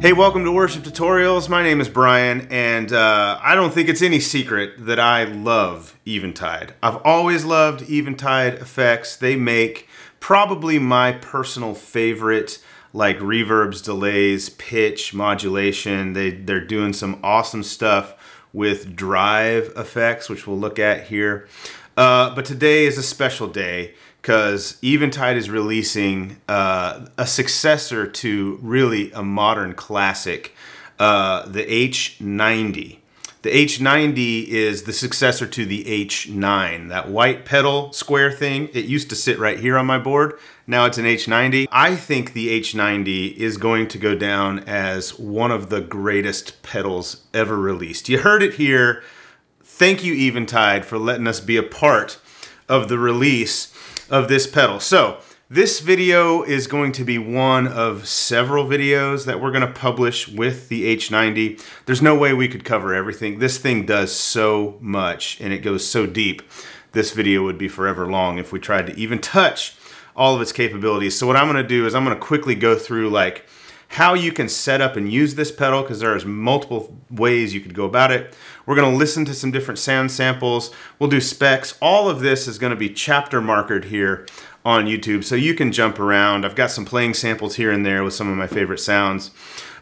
Hey, welcome to Worship Tutorials. My name is Brian, and I don't think it's any secret that I love Eventide. I've always loved Eventide effects. They make probably my personal favorite, like reverbs, delays, pitch, modulation. They're doing some awesome stuff with drive effects, which we'll look at here. But today is a special day because Eventide is releasing a successor to really a modern classic, the H90. The H90 is the successor to the H9, that white pedal square thing. It used to sit right here on my board. Now it's an H90. I think the H90 is going to go down as one of the greatest pedals ever released. You heard it here. Thank you, Eventide, for letting us be a part of the release of this pedal. So this video is going to be one of several videos that we're going to publish with the H90. There's no way we could cover everything. This thing does so much and it goes so deep. This video would be forever long if we tried to even touch all of its capabilities. So what I'm going to do is I'm going to quickly go through like how you can set up and use this pedal, because there's multiple ways you could go about it. We're going to listen to some different sound samples. We'll do specs. All of this is going to be chapter markered here on YouTube, so you can jump around. I've got some playing samples here and there with some of my favorite sounds.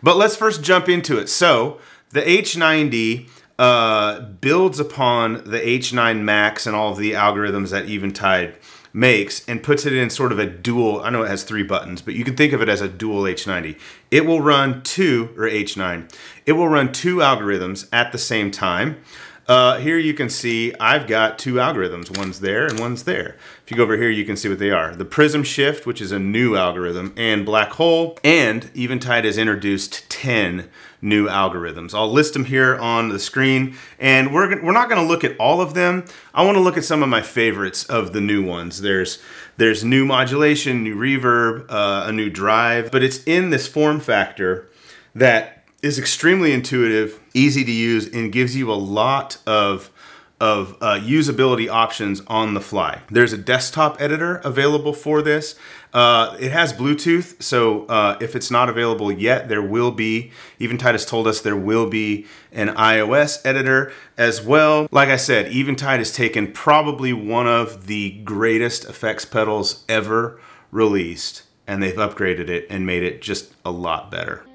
But let's first jump into it. So the H90 builds upon the H9 Max and all of the algorithms that Eventide makes and puts it in sort of a dual, I know it has 3 buttons, but you can think of it as a dual H90. It will run H9. It will run 2 algorithms at the same time. Here you can see I've got 2 algorithms. One's there and one's there. If you go over here, you can see what they are. The Prism Shift, which is a new algorithm, and Blackhole, and Eventide has introduced 10 new algorithms. I'll list them here on the screen, and we're not going to look at all of them. I want to look at some of my favorites of the new ones. There's new modulation, new reverb, a new drive, but it's in this form factor that is extremely intuitive, easy to use, and gives you a lot of usability options on the fly. There's a desktop editor available for this. It has Bluetooth, so if it's not available yet, there will be. Eventide has told us there will be an iOS editor as well. Like I said, Eventide has taken probably one of the greatest effects pedals ever released, and they've upgraded it and made it just a lot better.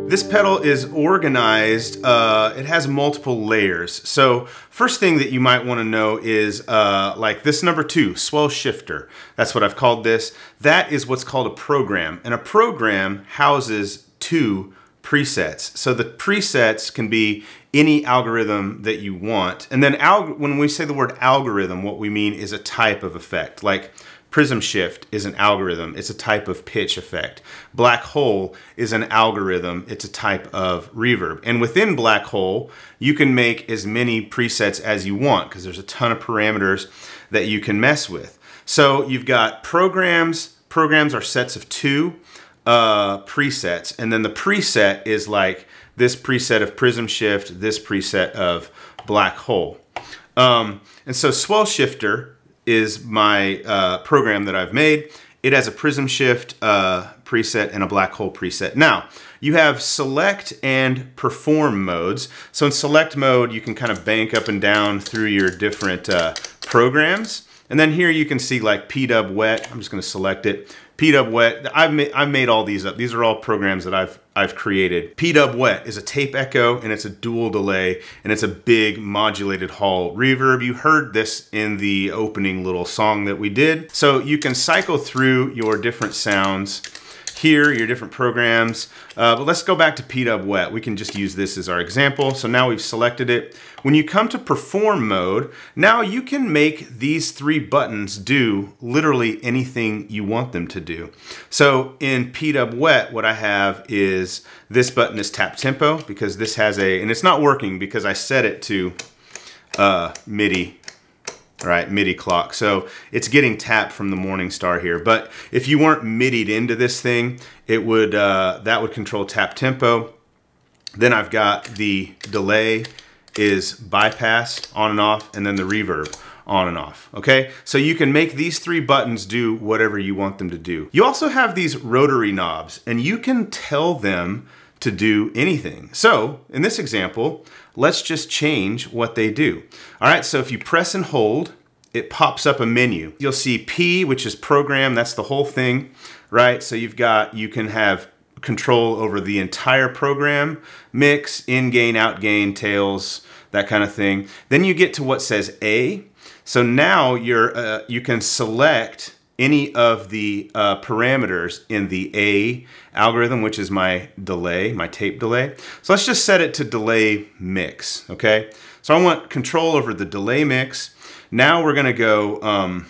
This pedal is organized, it has multiple layers. So first thing that you might want to know is like this number 2, swell shifter. That's what I've called this. That is what's called a program. And a program houses 2 presets. So the presets can be any algorithm that you want. And then when we say the word algorithm, what we mean is a type of effect. Like Prism Shift is an algorithm. It's a type of pitch effect. Blackhole is an algorithm. It's a type of reverb. And within Blackhole, you can make as many presets as you want because there's a ton of parameters that you can mess with. So you've got programs. Programs are sets of 2 presets. And then the preset is like this preset of Prism Shift, this preset of Blackhole. And so Swell Shifter is my program that I've made. It has a Prism Shift preset and a Blackhole preset. Now, you have select and perform modes. So in select mode, you can kind of bank up and down through your different programs. And then here you can see like PW Wet. I'm just going to select it. PW Wet. I've made all these up. These are all programs that I've created. PW Wet is a tape echo and it's a dual delay and it's a big modulated hall reverb. You heard this in the opening little song that we did. So you can cycle through your different sounds here, your different programs. But let's go back to PW Wet. We can just use this as our example. So now we've selected it. When you come to perform mode, now you can make these 3 buttons do literally anything you want them to do. So in PW Wet, what I have is this button is tap tempo, because this has and it's not working because I set it to MIDI. Right, MIDI clock. So it's getting tapped from the Morningstar here. But if you weren't MIDI'd into this thing, it would that would control tap tempo. Then I've got the delay is bypass on and off, and then the reverb on and off. Okay, so you can make these 3 buttons do whatever you want them to do. You also have these rotary knobs, and you can tell them to do anything. So in this example, let's just change what they do. All right, so if you press and hold, it pops up a menu. You'll see P, which is program, that's the whole thing, right? So you can have control over the entire program, mix, in gain, out gain, tails, that kind of thing. Then you get to what says A. So now you can select any of the parameters in the A algorithm, which is my delay, my tape delay. So let's just set it to delay mix, okay? So I want control over the delay mix. Now we're gonna go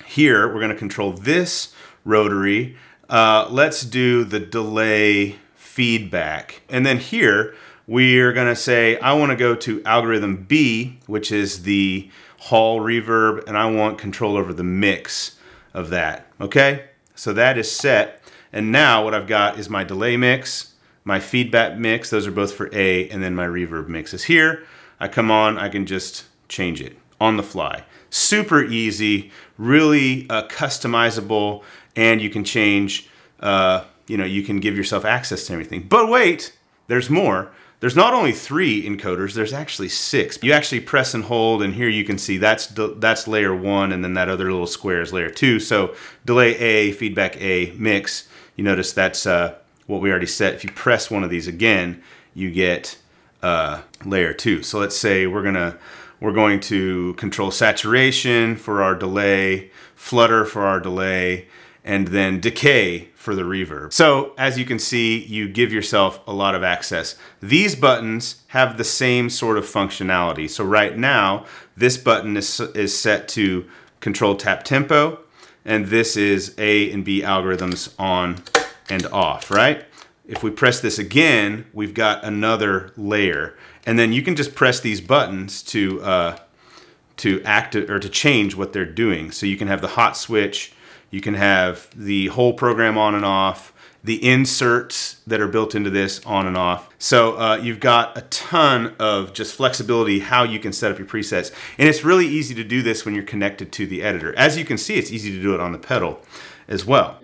here, we're gonna control this rotary. Let's do the delay feedback. And then here, we're gonna say, I wanna go to algorithm B, which is the Hall reverb, and I want control over the mix of that, okay? So that is set, and now what I've got is my delay mix, my feedback mix, those are both for A, and then my reverb mix is here. I come on, I can just change it on the fly. Super easy, really customizable, and you can change, you can give yourself access to everything. But wait, there's more. There's not only 3 encoders, there's actually 6. You actually press and hold, and here you can see that's layer 1, and then that other little square is layer 2. So delay A, feedback A, mix. You notice that's what we already set. If you press one of these again, you get layer 2. So let's say we're going to control saturation for our delay, flutter for our delay, and then decay for the reverb. So as you can see, you give yourself a lot of access. These buttons have the same sort of functionality. So right now, this button is set to control tap tempo, and this is A and B algorithms on and off, right? If we press this again, we've got another layer. And then you can just press these buttons to activate or to change what they're doing. So you can have the hot switch, you can have the whole program on and off, the inserts that are built into this on and off. So you've got a ton of just flexibility how you can set up your presets. And it's really easy to do this when you're connected to the editor. As you can see, it's easy to do it on the pedal as well.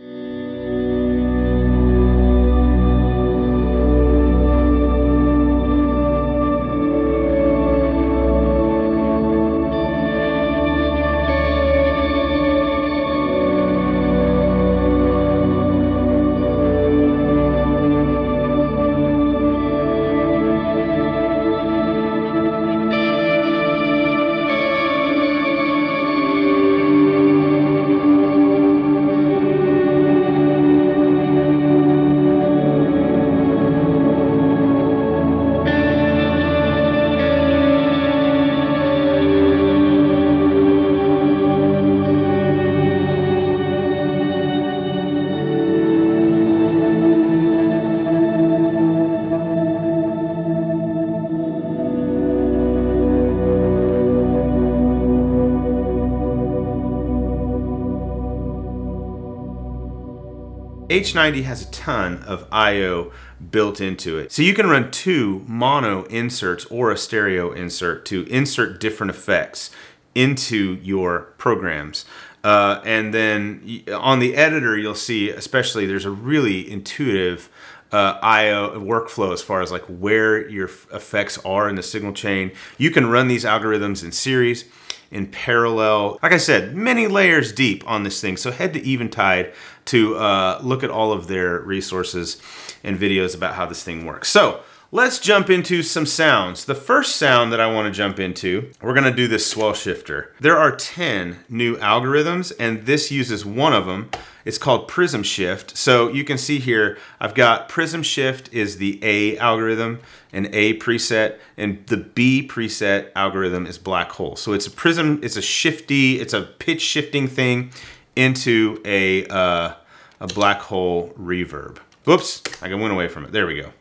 H90 has a ton of I/O built into it. So you can run 2 mono inserts or a stereo insert to insert different effects into your programs. And then on the editor, you'll see, especially, there's a really intuitive I/O workflow as far as like where your effects are in the signal chain. You can run these algorithms in series, in parallel. Like I said, many layers deep on this thing. So head to Eventide to look at all of their resources and videos about how this thing works. So let's jump into some sounds. The first sound that I want to jump into, we're going to do this swell shifter. There are 10 new algorithms, and this uses one of them. It's called Prism Shift. So you can see here, I've got Prism Shift is the A algorithm, an A preset, and the B preset algorithm is Blackhole. So it's a prism, it's a pitch shifting thing into a Blackhole reverb. Whoops, I went away from it. There we go.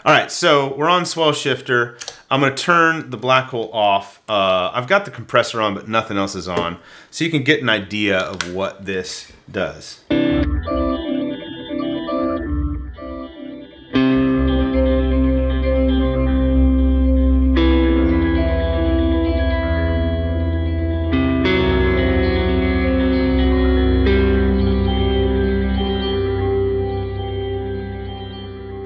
All right, so we're on swell shifter. I'm gonna turn the Blackhole off. I've got the compressor on, but nothing else is on. So you can get an idea of what this does.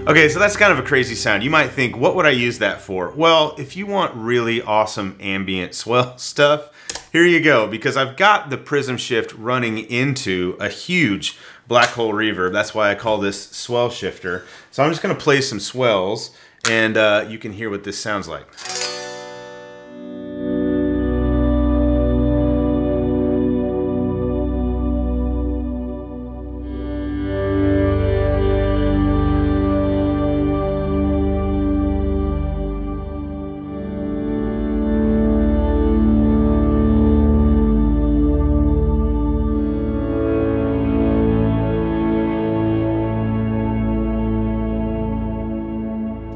Okay, so that's kind of a crazy sound. You might think, what would I use that for? Well, if you want really awesome ambient swell stuff, here you go, because I've got the Prism Shift running into a huge Blackhole reverb. That's why I call this swell shifter. So I'm just gonna play some swells and you can hear what this sounds like.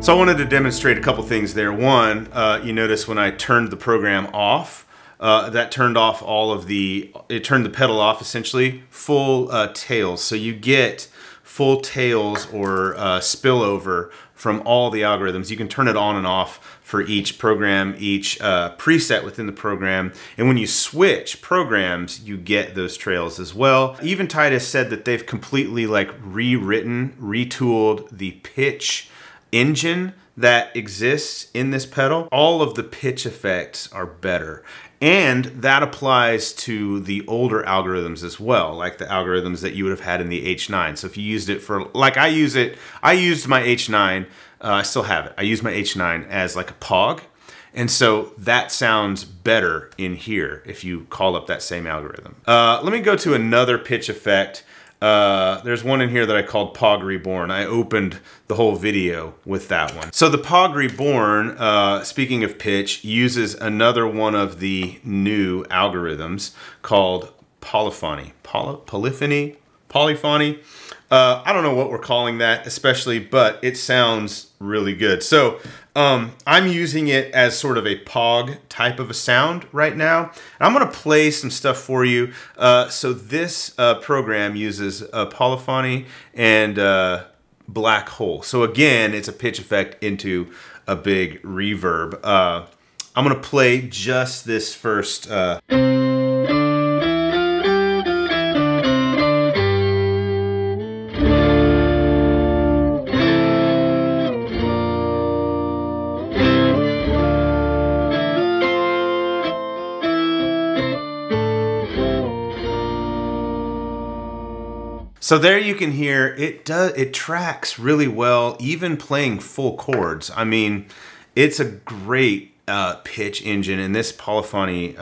So I wanted to demonstrate a couple things there. One, you notice when I turned the program off, that turned off it turned the pedal off essentially, full tails. So you get full tails or spillover from all the algorithms. You can turn it on and off for each program, each preset within the program. And when you switch programs, you get those trails as well. Eventide has said that they've completely rewritten, retooled the pitch engine that exists in this pedal. All of the pitch effects are better. And that applies to the older algorithms as well, like the algorithms that you would have had in the H9. So if you used it for, like I used my H9, I still have it. I use my H9 as like a POG. And so that sounds better in here if you call up that same algorithm. Let me go to another pitch effect. There's one in here that I called POG Reborn. I opened the whole video with that one. So the POG Reborn, speaking of pitch, uses another one of the new algorithms called Polyphony. Polyphony? I don't know what we're calling that especially, but it sounds really good. So I'm using it as sort of a POG type of a sound right now. I'm gonna play some stuff for you. So this program uses Polyphony and Blackhole. So again, it's a pitch effect into a big reverb. I'm gonna play just this first So there you can hear it tracks really well, even playing full chords. I mean, it's a great pitch engine, and this Polyphony,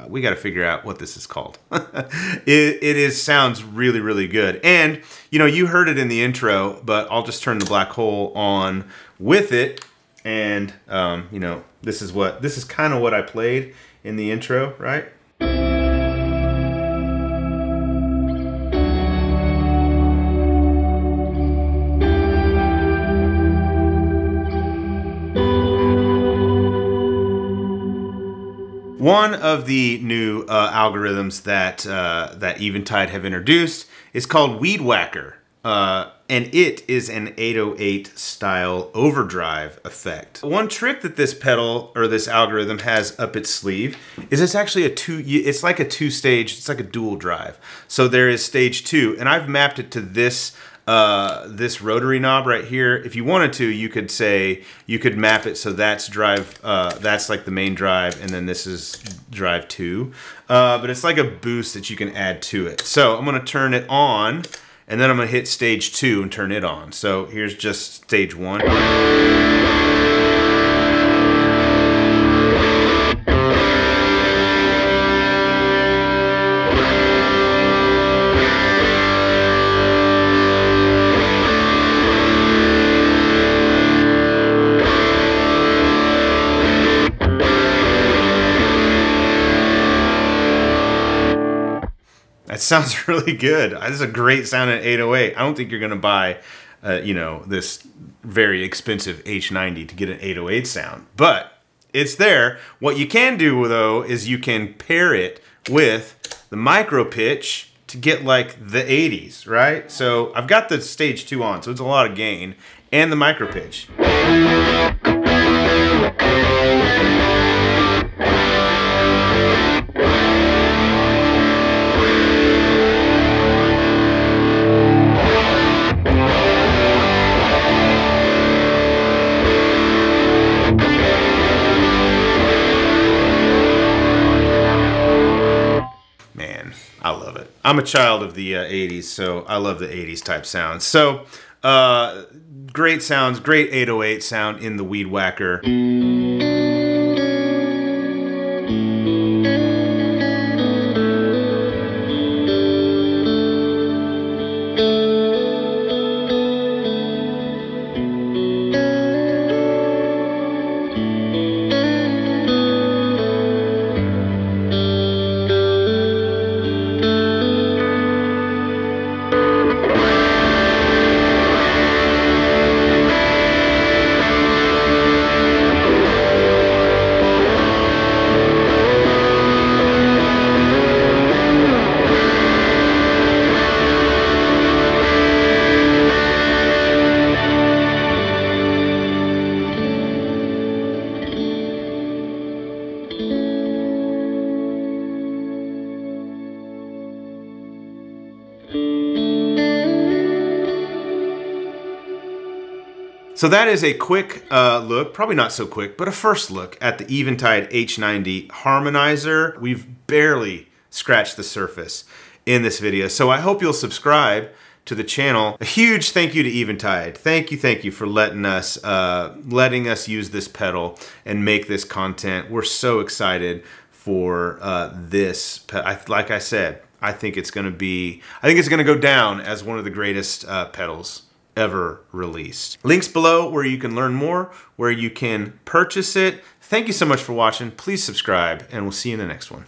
we got to figure out what this is called. it sounds really, really good. And you know, you heard it in the intro, but I'll just turn the Blackhole on with it, and you know, this is kind of what I played in the intro, right? One of the new algorithms that Eventide have introduced is called WeedWacker, and it is an 808 style overdrive effect. One trick that this pedal or this algorithm has up its sleeve is it's actually it's like a two-stage, it's like a dual drive. So there is stage 2, and I've mapped it to this this rotary knob right here. If you wanted to, you could map it so that's drive, that's like the main drive, and then this is drive 2. But it's like a boost that you can add to it. So I'm gonna turn it on, and then I'm gonna hit stage 2 and turn it on. So here's just stage 1. sounds really good. This is a great sound at 808. I don't think you're going to buy, you know, this very expensive H90 to get an 808 sound, but it's there. What you can do though is you can pair it with the MicroPitch to get like the 80s, right? So I've got the stage 2 on, so it's a lot of gain, and the MicroPitch. I love it. I'm a child of the 80s, so I love the 80s type sounds. So, great sounds, great 808 sound in the WeedWacker. So that is a quick look, probably not so quick, but a first look at the Eventide H90 Harmonizer. We've barely scratched the surface in this video, so I hope you'll subscribe to the channel. A huge thank you to Eventide. Thank you for letting us use this pedal and make this content. We're so excited for this. Like I said, I think it's going to go down as one of the greatest pedals ever released. Links below where you can learn more, where you can purchase it. Thank you so much for watching. Please subscribe, and we'll see you in the next one.